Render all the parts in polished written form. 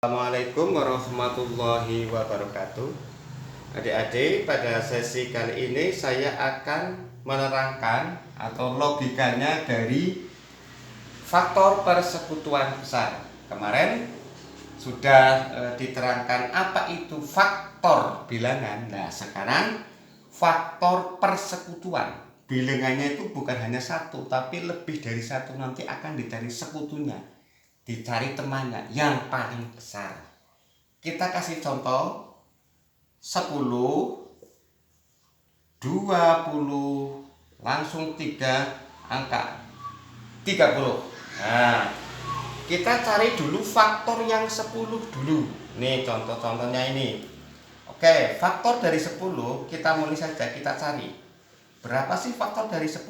Assalamualaikum warahmatullahi wabarakatuh. Adik-adik, pada sesi kali ini saya akan menerangkan atau logikanya dari faktor persekutuan besar. Kemarin sudah diterangkan apa itu faktor bilangan. Nah, sekarang faktor persekutuan. Bilangannya itu bukan hanya satu, tapi lebih dari satu. Nanti akan dicari sekutunya, dicari temannya yang paling besar. Kita kasih contoh 10, 20, langsung 3 angka 30. Nah, kita cari dulu faktor yang 10 dulu. Nih contoh-contohnya ini. Oke, faktor dari 10 kita mulai saja kita cari. Berapa sih faktor dari 10?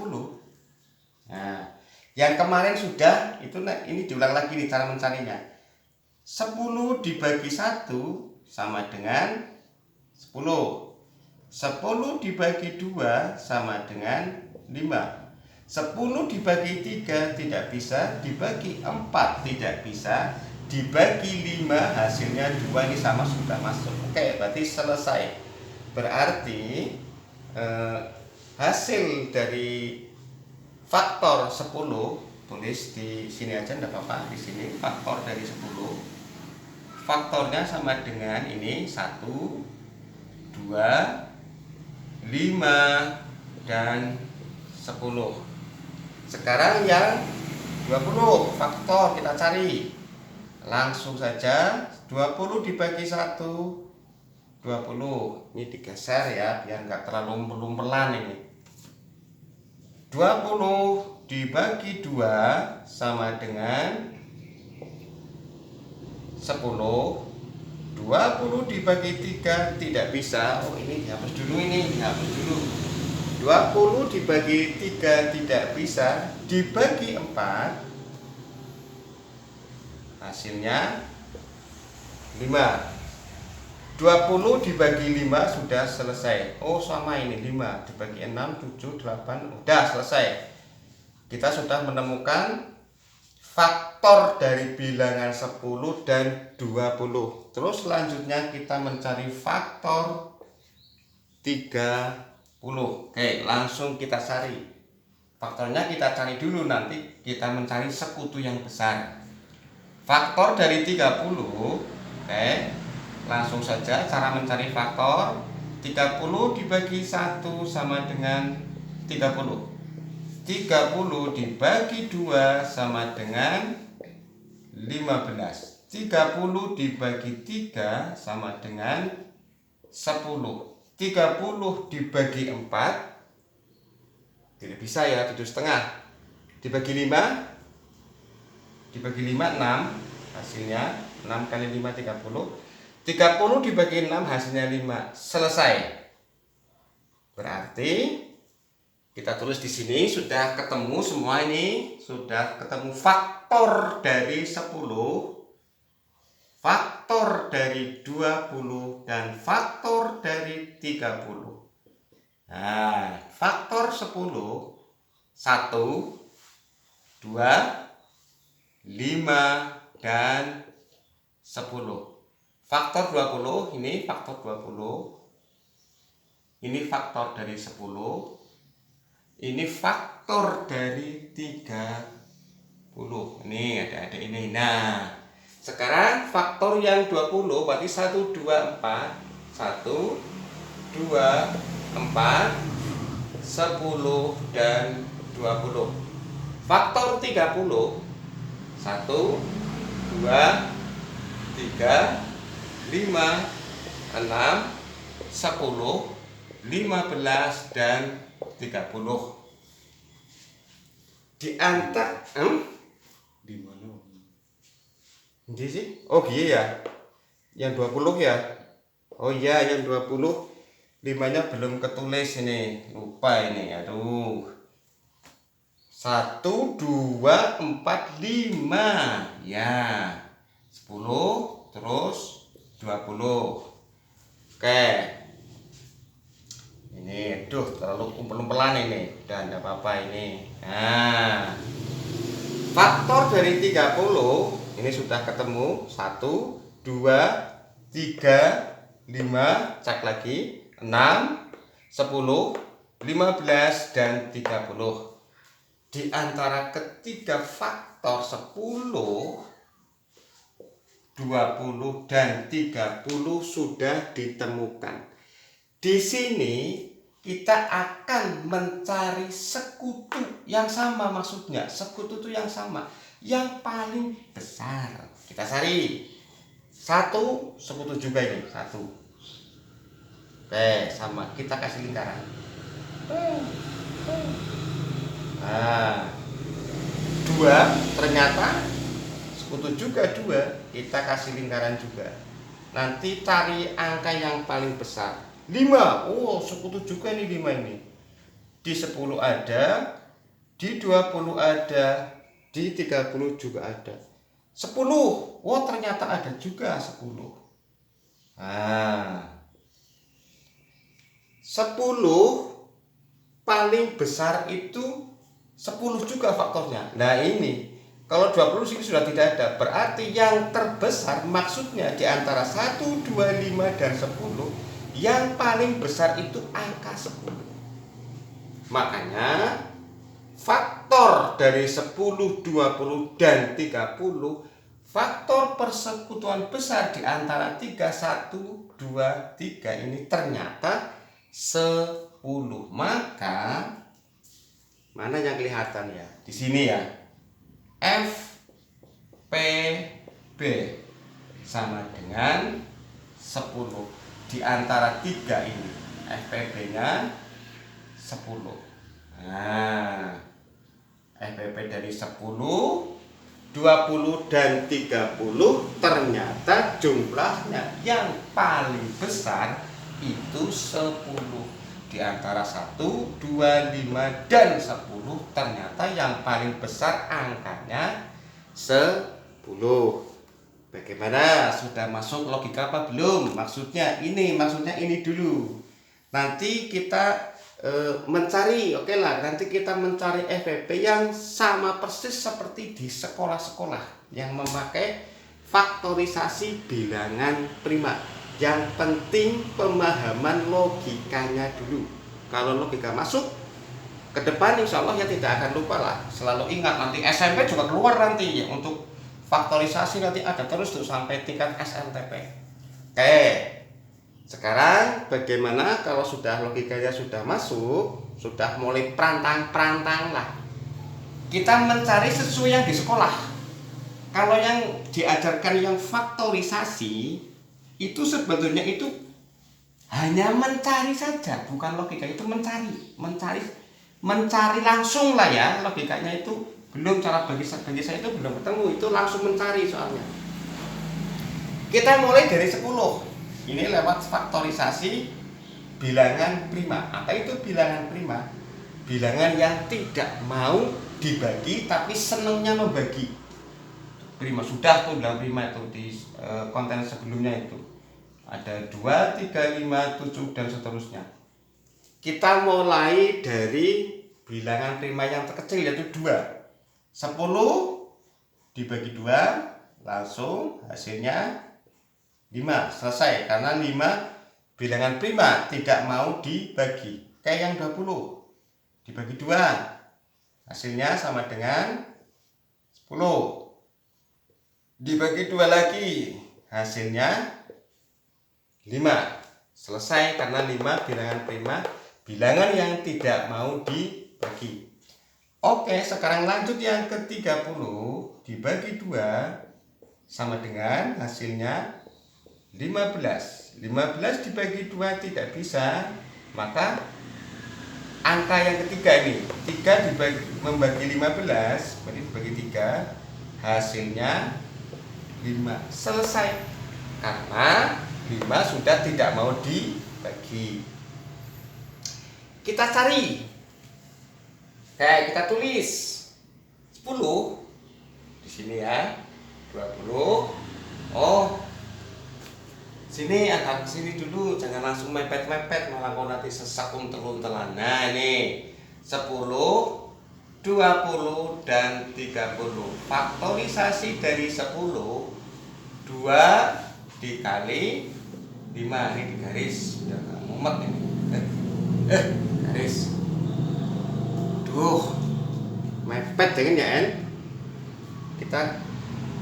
Nah, yang kemarin sudah itu, ini diulang lagi nih cara mencarinya. 10 dibagi 1 sama dengan 10. 10 dibagi 2 sama dengan 5. 10 dibagi 3 tidak bisa, dibagi 4 tidak bisa, dibagi 5 hasilnya 2, ini sama sudah masuk. Oke, berarti selesai. Berarti hasil dari faktor 10, tulis di sini aja enggak apa-apa, di sini faktor dari 10. Faktornya sama dengan ini 1, 2, 5 dan 10. Sekarang yang 20 faktor kita cari. Langsung saja 20 dibagi 1, 20. Ini digeser ya biar enggak terlalu pelan ini. 20 dibagi 2 sama dengan 10. 20 dibagi 3 tidak bisa. Oh, ini dihapus dulu, ini dihapus dulu. 20 dibagi 3 tidak bisa, dibagi 4 hasilnya 5. 20 dibagi 5 sudah selesai. Oh, sama ini 5 dibagi 6, 7, 8 udah selesai. Kita sudah menemukan faktor dari bilangan 10 dan 20. Terus selanjutnya kita mencari faktor 30. Oke, langsung kita cari. Faktornya kita cari dulu, nanti kita mencari sekutu yang besar. Faktor dari 30. Oke, langsung saja cara mencari faktor. 30 dibagi 1 sama dengan 30. 30 dibagi 2 sama dengan 15. 30 dibagi 3 sama dengan 10. 30 dibagi 4 tidak bisa ya, 7,5. Dibagi 5, dibagi 5 6, hasilnya 6 kali 5 30. 30 dibagi 6 hasilnya 5. Selesai. Berarti kita tulis di sini sudah ketemu semua, ini sudah ketemu faktor dari 10, faktor dari 20 dan faktor dari 30. Nah, faktor 10 1, 2, 5 dan 10. Faktor 20 ini faktor 20. Ini faktor dari 10. Ini faktor dari 30. Ini ada ini. Nah, sekarang faktor yang 20 berarti 1, 2, 4. 1, 2, 4, 10 dan 20. Faktor 30 1, 2, 3, 5, 6, 10, 15 dan 30. Di antara di mana? Ini sih. Oh iya ya. Yang 20 ya. Oh iya, yang 20 5-nya belum ketulis ini. Lupa ini. Aduh. 1, 2, 4, 5. Ya. 10 terus 20. Oke. Ini terlalu umpel-umpelan ini. Dan enggak apa-apa ini. Nah, faktor dari 30 ini sudah ketemu. 1, 2, 3, 5, cek lagi, 6, 10, 15, dan 30. Di antara ketiga faktor 10, 20, dan 30 sudah ditemukan. Di sini kita akan mencari sekutu yang sama, maksudnya sekutu itu yang sama, yang paling besar. Kita cari. 1 sekutu juga ini, 1. Oke, sama. Kita kasih lingkaran. Nah, 2 ternyata sekutu juga, 2. Kita kasih lingkaran juga. Nanti cari angka yang paling besar. 5. Oh, sekutu juga nih 5 ini. Di 10 ada, di 20 ada, di 30 juga ada. 10. Oh, ternyata ada juga 10. Nah, 10 paling besar itu 10 juga faktornya. Nah, ini kalau 20 sini sudah tidak ada. Berarti yang terbesar maksudnya di antara 1, 2, 5, dan 10, yang paling besar itu angka 10. Makanya faktor dari 10, 20, dan 30, faktor persekutuan besar di antara 3, 1, 2, 3 ini ternyata 10. Maka mana yang kelihatan ya? Di sini ya. FPB sama dengan 10. Di antara 3 ini FPB-nya 10. Nah, FPB dari 10, 20, dan 30 ternyata jumlahnya yang paling besar itu 10. Di antara 1, 2, 5, dan 10 ternyata yang paling besar angkanya 10. Bagaimana? Sudah masuk logika apa belum? Maksudnya ini dulu. Nanti kita mencari, oke lah, nanti kita mencari FPB yang sama persis seperti di sekolah-sekolah yang memakai faktorisasi bilangan prima. Yang penting pemahaman logikanya dulu. Kalau logika masuk, ke depan insya Allah ya tidak akan lupa lah. Selalu ingat, nanti SMP juga keluar nanti ya, untuk faktorisasi nanti ada terus tuh sampai tingkat SMTP. Oke, sekarang bagaimana kalau sudah logikanya sudah masuk, sudah mulai perantang lah, kita mencari sesuai yang di sekolah. Kalau yang diajarkan yang faktorisasi itu sebetulnya itu hanya mencari saja, bukan logika, itu mencari langsung lah ya, logikanya itu belum, cara bagi saya itu belum ketemu, itu langsung mencari soalnya. Kita mulai dari 10. Ini lewat faktorisasi bilangan prima. Apa itu bilangan prima? Bilangan yang tidak mau dibagi tapi senangnya membagi. Prima sudah tuh bilang prima itu di konten sebelumnya itu. Ada 2, 3, 5, 7 dan seterusnya. Kita mulai dari bilangan prima yang terkecil yaitu 2. 10 dibagi 2 langsung hasilnya 5. Selesai, karena 5 bilangan prima tidak mau dibagi. Kayak yang 20 dibagi 2 hasilnya sama dengan 10. Dibagi 2 lagi hasilnya 5. Selesai, karena 5 bilangan prima, bilangan yang tidak mau dibagi. Oke, sekarang lanjut yang ke-30, dibagi 2 sama dengan hasilnya 15. 15 dibagi 2 tidak bisa, maka angka yang ketiga ini 3 membagi 15, berarti dibagi 3 hasilnya 5. Selesai, karena 5 sudah tidak mau dibagi. Kita cari, kayak kita tulis 10 di sini ya, 20. Oh, sini agak sini dulu, jangan langsung mepet-mepet, malah kau nanti sesak untel-untelan. Nah, ini 10, 20, dan 30. Faktorisasi dari 10, 2, dikali 5. Ini di garis, udah nggak mumet ini. Garis. Duh, mepet dengan ya En. Kita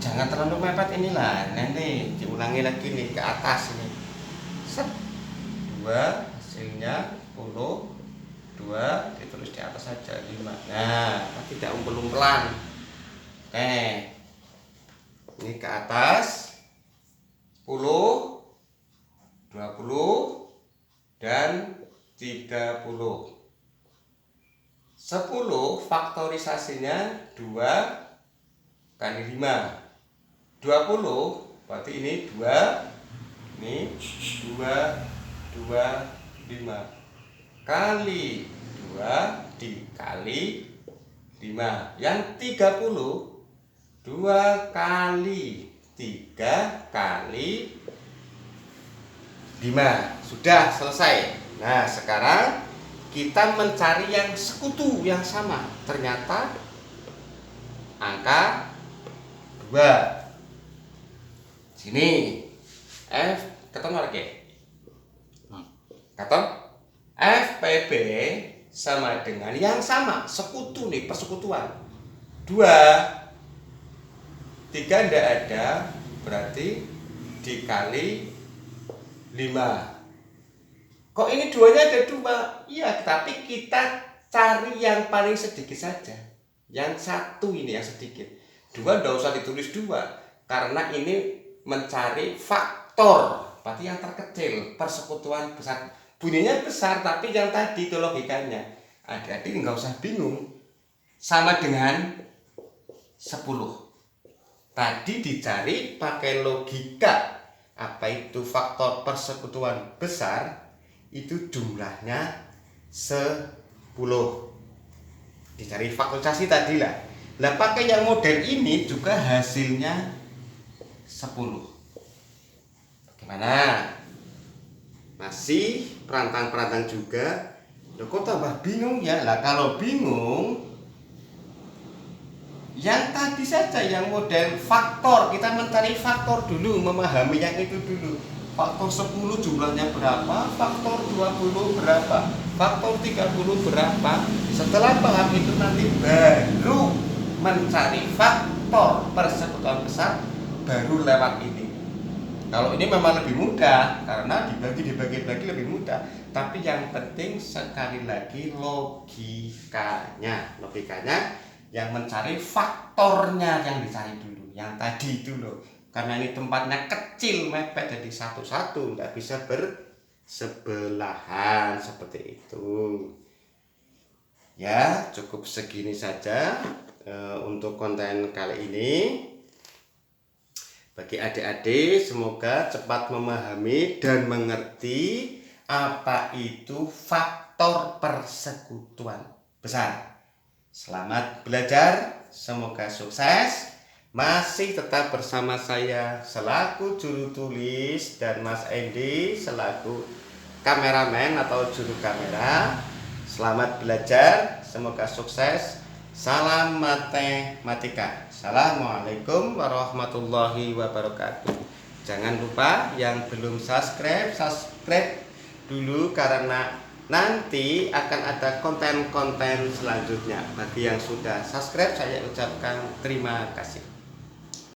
jangan terlalu mepet inilah. Nanti diulangi lagi nih ke atas ini. Set. 2 hasilnya 10. 2 ditulis di atas saja 5. Nah, tidak umpel-umpelan. Oke. Ini ke atas 10, 20 dan 30. 10 faktorisasinya 2 kali 5. 20 berarti ini 2, ini 2, 5 kali 2 dikali 5. Yang 30 2 kali 3 kali 5. Sudah selesai. Nah, sekarang kita mencari yang sekutu yang sama. Ternyata angka 2. Sini F ketemu lagi. Ketemu FPB sama dengan yang sama, sekutu nih, persekutuan. 2 3 tidak ada, berarti dikali 5. Kok ini 2-nya ada 2? Iya, tapi kita cari yang paling sedikit saja. Yang 1 ini yang sedikit. 2 tidak usah ditulis 2, karena ini mencari faktor, berarti yang terkecil, persekutuan besar. Bunyinya besar, tapi yang tadi itu logikanya. Adik-adik nggak usah bingung. Sama dengan 10. Tadi dicari pakai logika. Apa itu faktor persekutuan besar? Itu jumlahnya 10. Dicari faktorisasi tadi lah. Nah, pakai yang model ini juga hasilnya 10. Bagaimana? Masih perantang-perantang juga. Loh, kok tambah bingung ya? Lah, kalau bingung, yang tadi saja, yang model faktor, kita mencari faktor dulu, memahami yang itu dulu. Faktor 10 jumlahnya berapa, faktor 20 berapa, faktor 30 berapa. Setelah paham itu nanti baru mencari faktor persekutuan besar, baru lewat ini. Kalau ini memang lebih mudah, karena dibagi lebih mudah. Tapi yang penting sekali lagi logikanya. Yang mencari faktornya yang dicari dulu, yang tadi itu loh. Karena ini tempatnya kecil, mepet, jadi satu-satu, nggak bisa bersebelahan seperti itu. Ya, cukup segini saja untuk konten kali ini. Bagi adik-adik, semoga cepat memahami dan mengerti apa itu faktor persekutuan besar. Selamat belajar, semoga sukses. Masih tetap bersama saya selaku juru tulis dan Mas Endi selaku kameramen atau juru kamera. Selamat belajar, semoga sukses. Salam matematika. Assalamualaikum warahmatullahi wabarakatuh. Jangan lupa yang belum subscribe dulu, karena nanti akan ada konten-konten selanjutnya. Bagi yang sudah subscribe, saya ucapkan terima kasih.